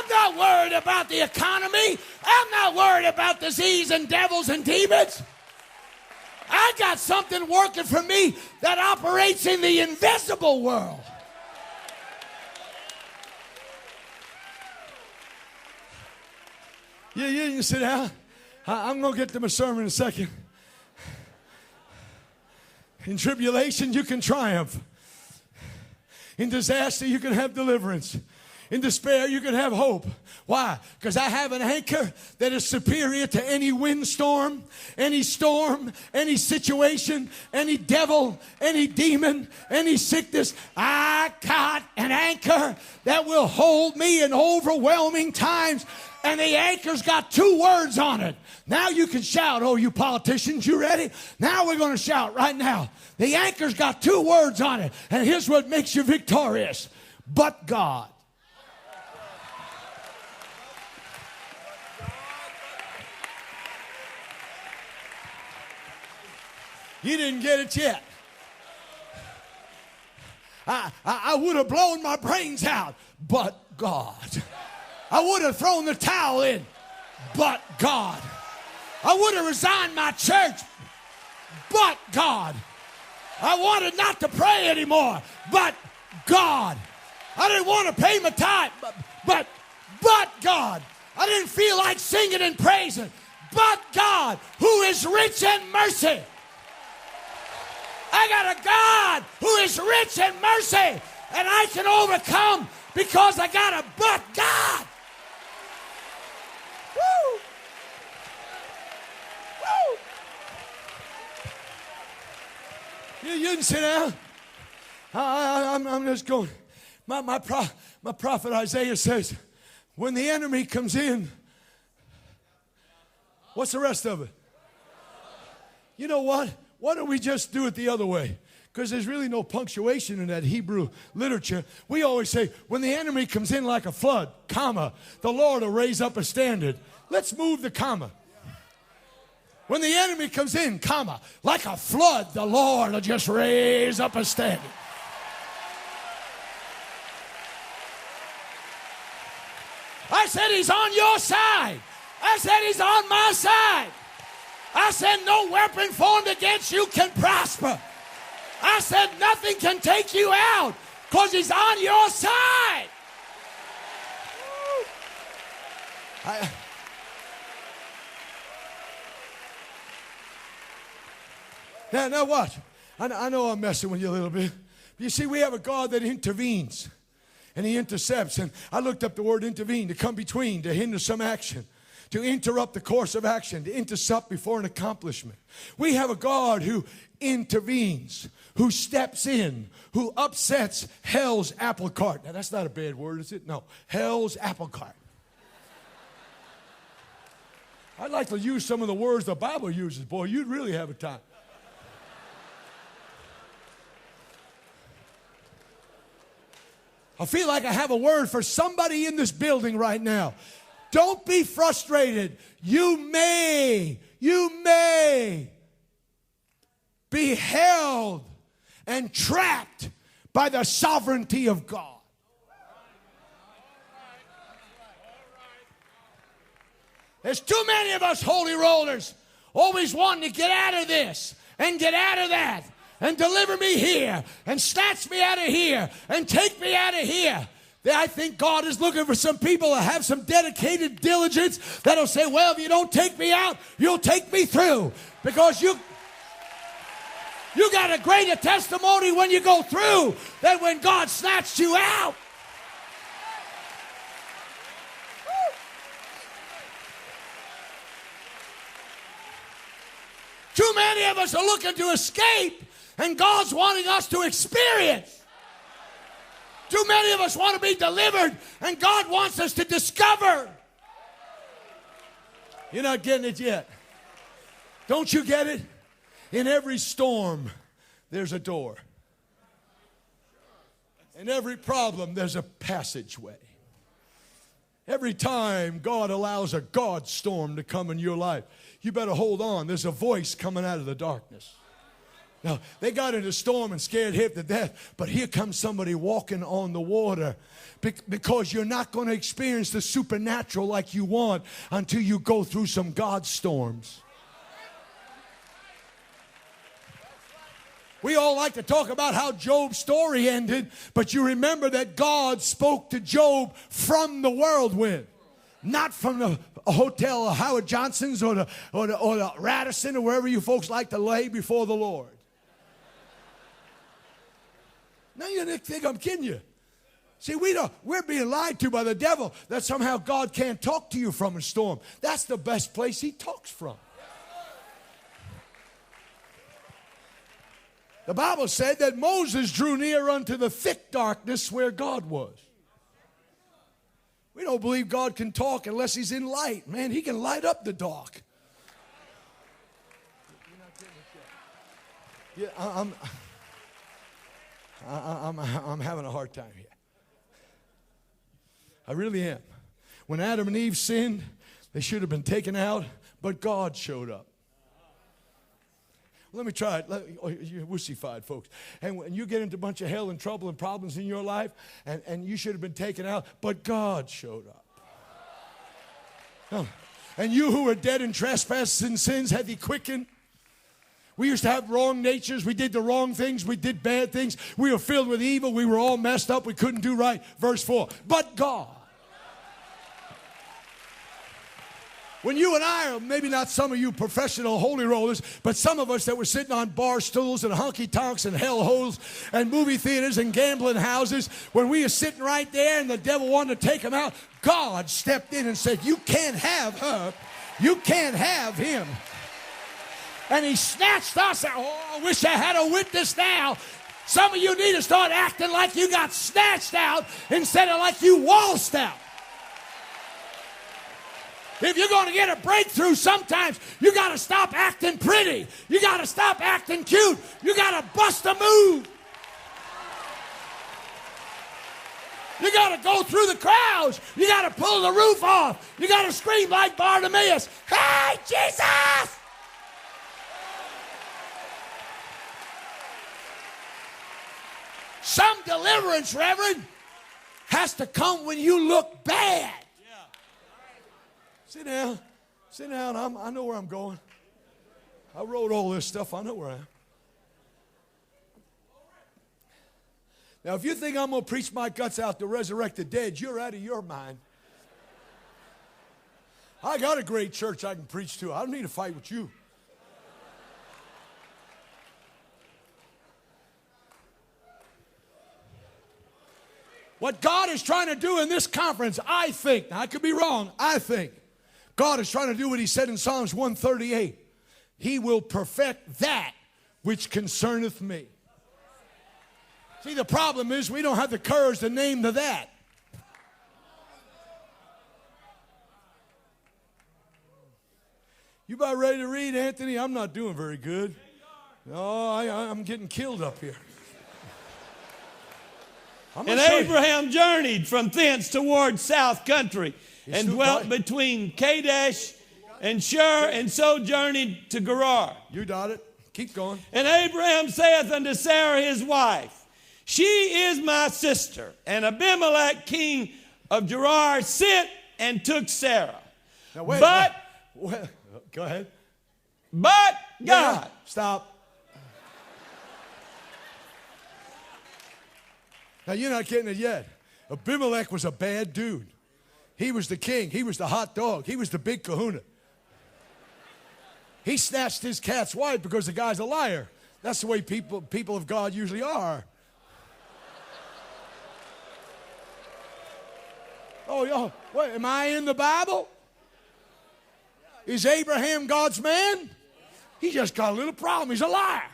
I'm not worried about the economy. I'm not worried about disease and devils and demons. I got something working for me that operates in the invisible world. Yeah, you can sit down. I'm going to get to my sermon in a second. In tribulation, you can triumph. In disaster, you can have deliverance. In despair, you can have hope. Why? Because I have an anchor that is superior to any windstorm, any storm, any situation, any devil, any demon, any sickness. I got an anchor that will hold me in overwhelming times. And the anchor's got 2 words on it. Now you can shout. Oh, you politicians, you ready? Now we're going to shout right now. The anchor's got 2 words on it. And here's what makes you victorious. But God. You didn't get it yet. I would have blown my brains out, but God. I would have thrown the towel in, but God. I would have resigned my church, but God. I wanted not to pray anymore, but God. I didn't want to pay my tithe, but God. I didn't feel like singing and praising, but God, who is rich in mercy. I got a God who is rich in mercy, and I can overcome because I got a but God. Woo! Woo! You can sit down. I'm just going. My prophet Isaiah says, when the enemy comes in, what's the rest of it? You know what? Why don't we just do it the other way? Because there's really no punctuation in that Hebrew literature. We always say, when the enemy comes in like a flood, comma, the Lord will raise up a standard. Let's move the comma. When the enemy comes in, comma, like a flood, the Lord will just raise up a standard. I said he's on your side. I said he's on my side. I said no weapon formed against you can prosper. I said nothing can take you out because he's on your side. Now watch. I know I'm messing with you a little bit. But you see, we have a God that intervenes and he intercepts. And I looked up the word intervene, to come between, to hinder some action, to interrupt the course of action, to intercept before an accomplishment. We have a God who intervenes, who steps in, who upsets hell's apple cart. Now, that's not a bad word, is it? No, hell's apple cart. I'd like to use some of the words the Bible uses. Boy, you'd really have a time. I feel like I have a word for somebody in this building right now. Don't be frustrated. You may be held and trapped by the sovereignty of God. There's too many of us holy rollers always wanting to get out of this and get out of that and deliver me here and snatch me out of here and take me out of here. I think God is looking for some people that have some dedicated diligence that'll say, well, if you don't take me out, you'll take me through. Because you got a greater testimony when you go through than when God snatched you out. Too many of us are looking to escape, and God's wanting us to experience. Too many of us want to be delivered, and God wants us to discover. You're not getting it yet. Don't you get it? In every storm, there's a door. In every problem, there's a passageway. Every time God allows a God storm to come in your life, you better hold on. There's a voice coming out of the darkness. Now, they got in a storm and scared half to death, but here comes somebody walking on the water, because you're not going to experience the supernatural like you want until you go through some God storms. We all like to talk about how Job's story ended, but you remember that God spoke to Job from the whirlwind, not from the hotel of Howard Johnson's or the Radisson or wherever you folks like to lay before the Lord. Now you think I'm kidding you. See, we're being lied to by the devil that somehow God can't talk to you from a storm. That's the best place he talks from. The Bible said that Moses drew near unto the thick darkness where God was. We don't believe God can talk unless he's in light. Man, he can light up the dark. Yeah, I'm having a hard time here. I really am. When Adam and Eve sinned, they should have been taken out, but God showed up. Let me try it. You're wussy-fied, folks. And when you get into a bunch of hell and trouble and problems in your life, and you should have been taken out, but God showed up. Oh. And you who were dead in trespasses and sins had he quickened. We used to have wrong natures. We did the wrong things. We did bad things. We were filled with evil. We were all messed up. We couldn't do right. Verse 4. But God. When you and I, or maybe not some of you professional holy rollers, but some of us that were sitting on bar stools and honky-tonks and hellholes and movie theaters and gambling houses, when we were sitting right there and the devil wanted to take them out, God stepped in and said, you can't have her. You can't have him. And he snatched us out. Oh, I wish I had a witness now. Some of you need to start acting like you got snatched out instead of like you waltzed out. If you're going to get a breakthrough, sometimes you got to stop acting pretty. You got to stop acting cute. You got to bust a move. You got to go through the crowds. You got to pull the roof off. You got to scream like Bartimaeus, hey, Jesus! Some deliverance, Reverend, has to come when you look bad. Sit down. Sit down. I know where I'm going. I wrote all this stuff. I know where I am. Now, if you think I'm going to preach my guts out to resurrect the dead, you're out of your mind. I got a great church I can preach to. I don't need to fight with you. What God is trying to do in this conference, I think, now I could be wrong, I think, God is trying to do what he said in Psalms 138. He will perfect that which concerneth me. See, the problem is we don't have the courage to name the that. You about ready to read, Anthony? I'm not doing very good. No, I'm getting killed up here. And Abraham journeyed from thence toward south country and dwelt between Kadesh and Shur, and so journeyed to Gerar. You got it. Keep going. And Abraham saith unto Sarah his wife, she is my sister. And Abimelech king of Gerar sent and took Sarah. Now wait. Go ahead. But God. Stop. Now, you're not getting it yet. Abimelech was a bad dude. He was the king. He was the hot dog. He was the big kahuna. He snatched his cat's wife because the guy's a liar. That's the way people of God usually are. Oh, wait, am I in the Bible? Is Abraham God's man? He just got a little problem. He's a liar.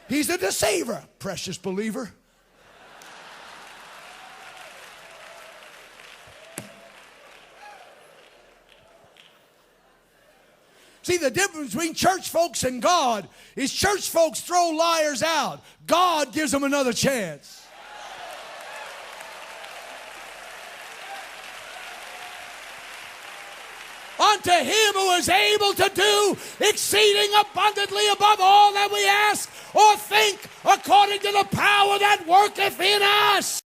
He's a deceiver, precious believer. See, the difference between church folks and God is church folks throw liars out. God gives them another chance. Unto him who is able to do exceeding abundantly above all that we ask or think according to the power that worketh in us.